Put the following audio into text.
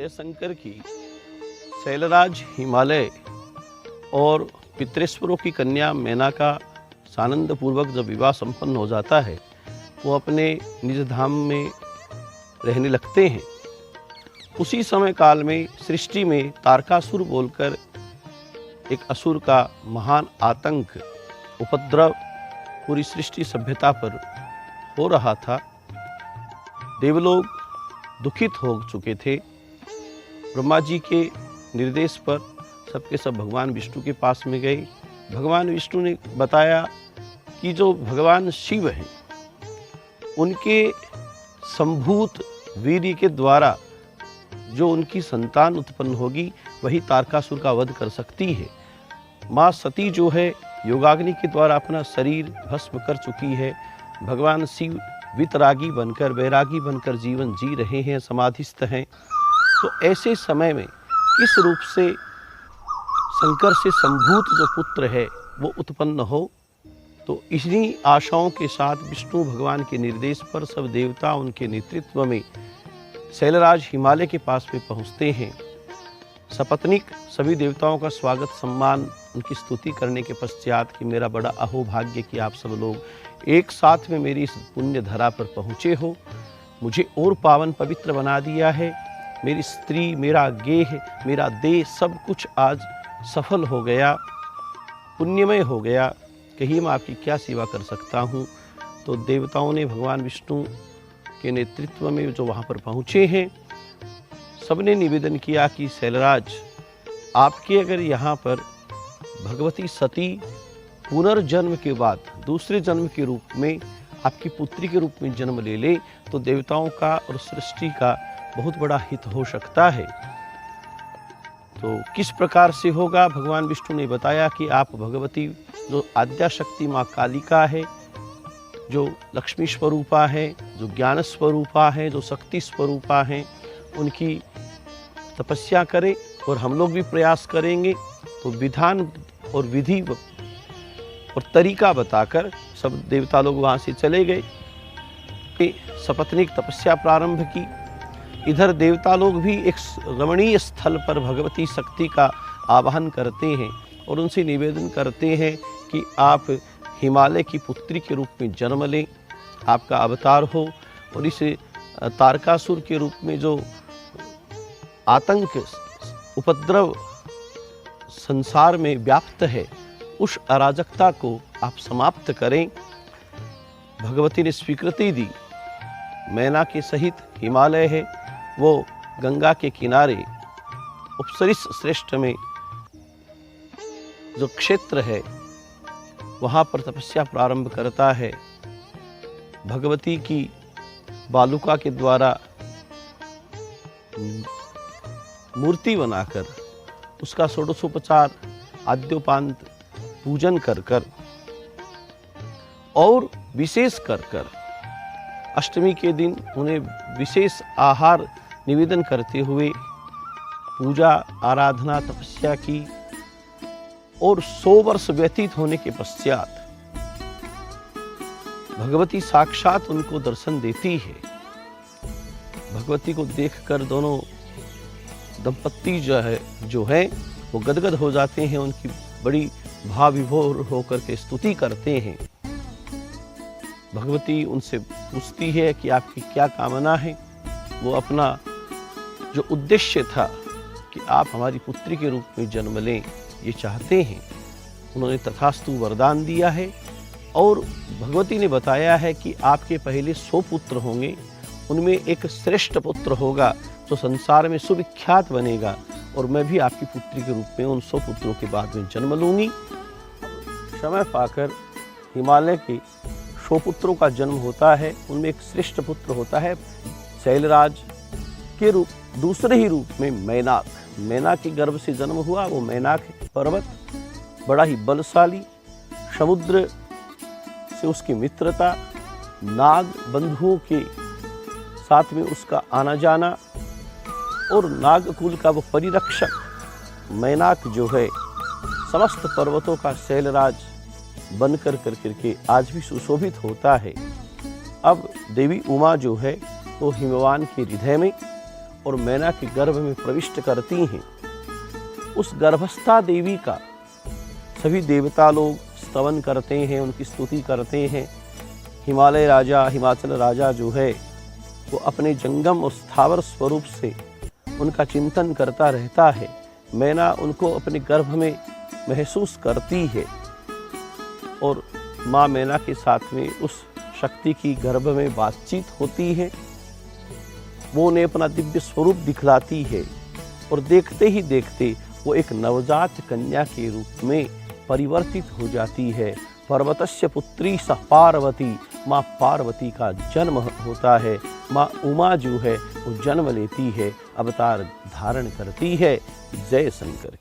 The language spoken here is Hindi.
जयशंकर की शैलराज हिमालय और पितृेश्वरों की कन्या मैना का सानंद पूर्वक जब विवाह संपन्न हो जाता है, वो अपने निज धाम में रहने लगते हैं। उसी समय काल में सृष्टि में तारकासुर बोलकर एक असुर का महान आतंक उपद्रव पूरी सृष्टि सभ्यता पर हो रहा था। देवलोग दुखित हो चुके थे। ब्रह्मा जी के निर्देश पर सबके सब भगवान विष्णु के पास में गए। भगवान विष्णु ने बताया कि जो भगवान शिव हैं, उनके संभूत वीर्य के द्वारा जो उनकी संतान उत्पन्न होगी, वही तारकासुर का वध कर सकती है। माँ सती जो है, योगाग्नि के द्वारा अपना शरीर भस्म कर चुकी है। भगवान शिव वितरागी बनकर, वैरागी बनकर जीवन जी रहे हैं, समाधिस्थ हैं। तो ऐसे समय में किस रूप से शंकर से संभूत जो पुत्र है वो उत्पन्न हो, तो इन्हीं आशाओं के साथ विष्णु भगवान के निर्देश पर सब देवता उनके नेतृत्व में शैलराज हिमालय के पास में पहुँचते हैं। सपत्नीक सभी देवताओं का स्वागत सम्मान, उनकी स्तुति करने के पश्चात कि मेरा बड़ा अहोभाग्य कि आप सब लोग एक साथ में मेरी इस पुण्य धरा पर पहुँचे हो, मुझे और पावन पवित्र बना दिया है। मेरी स्त्री, मेरा गेह, मेरा देह सब कुछ आज सफल हो गया, पुण्यमय हो गया। कहिए मैं आपकी क्या सेवा कर सकता हूँ। तो देवताओं ने भगवान विष्णु के नेतृत्व में जो वहाँ पर पहुँचे हैं, सबने निवेदन किया कि शैलराज, आपके अगर यहाँ पर भगवती सती पुनर्जन्म के बाद दूसरे जन्म के रूप में आपकी पुत्री के रूप में जन्म ले ले, तो देवताओं का और सृष्टि का बहुत बड़ा हित हो सकता है। तो किस प्रकार से होगा, भगवान विष्णु ने बताया कि आप भगवती जो आद्या शक्ति माँ कालिका है, जो लक्ष्मी स्वरूपा है, जो ज्ञान स्वरूपा है, जो शक्ति स्वरूपा है, उनकी तपस्या करें। और हम लोग भी प्रयास करेंगे। तो विधान और विधि और तरीका बताकर सब देवता लोग वहाँ से चले गए। सपत्नीक तपस्या प्रारंभ की। इधर देवता लोग भी एक रमणीय स्थल पर भगवती शक्ति का आवाहन करते हैं और उनसे निवेदन करते हैं कि आप हिमालय की पुत्री के रूप में जन्म लें, आपका अवतार हो और इस तारकासुर के रूप में जो आतंक उपद्रव संसार में व्याप्त है, उस अराजकता को आप समाप्त करें। भगवती ने स्वीकृति दी। मैना के सहित हिमालय है, वो गंगा के किनारे उपसरिस श्रेष्ठ में जो क्षेत्र है, वहाँ पर तपस्या प्रारंभ करता है। भगवती की बालुका के द्वारा मूर्ति बनाकर उसका षोडशोपचार आद्योपांत पूजन कर कर और विशेष कर अष्टमी के दिन उन्हें विशेष आहार निवेदन करते हुए पूजा आराधना तपस्या की। और 100 वर्ष व्यतीत होने के पश्चात भगवती साक्षात उनको दर्शन देती है। भगवती को देखकर दोनों दंपत्ति जो है वो गदगद हो जाते हैं। उनकी बड़ी भाव विभोर होकर के स्तुति करते हैं। भगवती उनसे पूछती है कि आपकी क्या कामना है। वो अपना जो उद्देश्य था कि आप हमारी पुत्री के रूप में जन्म लें, ये चाहते हैं। उन्होंने तथास्तु वरदान दिया है और भगवती ने बताया है कि आपके पहले 100 पुत्र होंगे, उनमें एक श्रेष्ठ पुत्र होगा जो संसार में सुविख्यात बनेगा और मैं भी आपकी पुत्री के रूप में उन 100 पुत्रों के बाद में जन्म लूँगी। समय पाकर हिमालय के 100 पुत्रों का जन्म होता है। उनमें एक श्रेष्ठ पुत्र होता है शैलराज के रूप, दूसरे ही रूप में मैनाक। मैना के गर्भ से जन्म हुआ वो मैनाक पर्वत, बड़ा ही बलशाली, समुद्र से उसकी मित्रता, नाग बंधुओं के साथ में उसका आना जाना और नागकुल का वो परिरक्षक मैनाक जो है, समस्त पर्वतों का शैलराज बनकर करके आज भी सुशोभित होता है। अब देवी उमा जो है वो हिमवान के हृदय में और मैना के गर्भ में प्रविष्ट करती हैं, उस गर्भस्था देवी का सभी देवता लोग स्तवन करते हैं, उनकी स्तुति करते हैं। हिमालय राजा, हिमाचल राजा जो है वो अपने जंगम और स्थावर स्वरूप से उनका चिंतन करता रहता है। मैना उनको अपने गर्भ में महसूस करती है और माँ मैना के साथ में उस शक्ति की गर्भ में बातचीत होती है। वो उन्हें अपना दिव्य स्वरूप दिखलाती है और देखते ही देखते वो एक नवजात कन्या के रूप में परिवर्तित हो जाती है। पर्वतस्य पुत्री सह पार्वती, माँ पार्वती का जन्म होता है। माँ उमा जो है वो जन्म लेती है, अवतार धारण करती है। जय शंकर।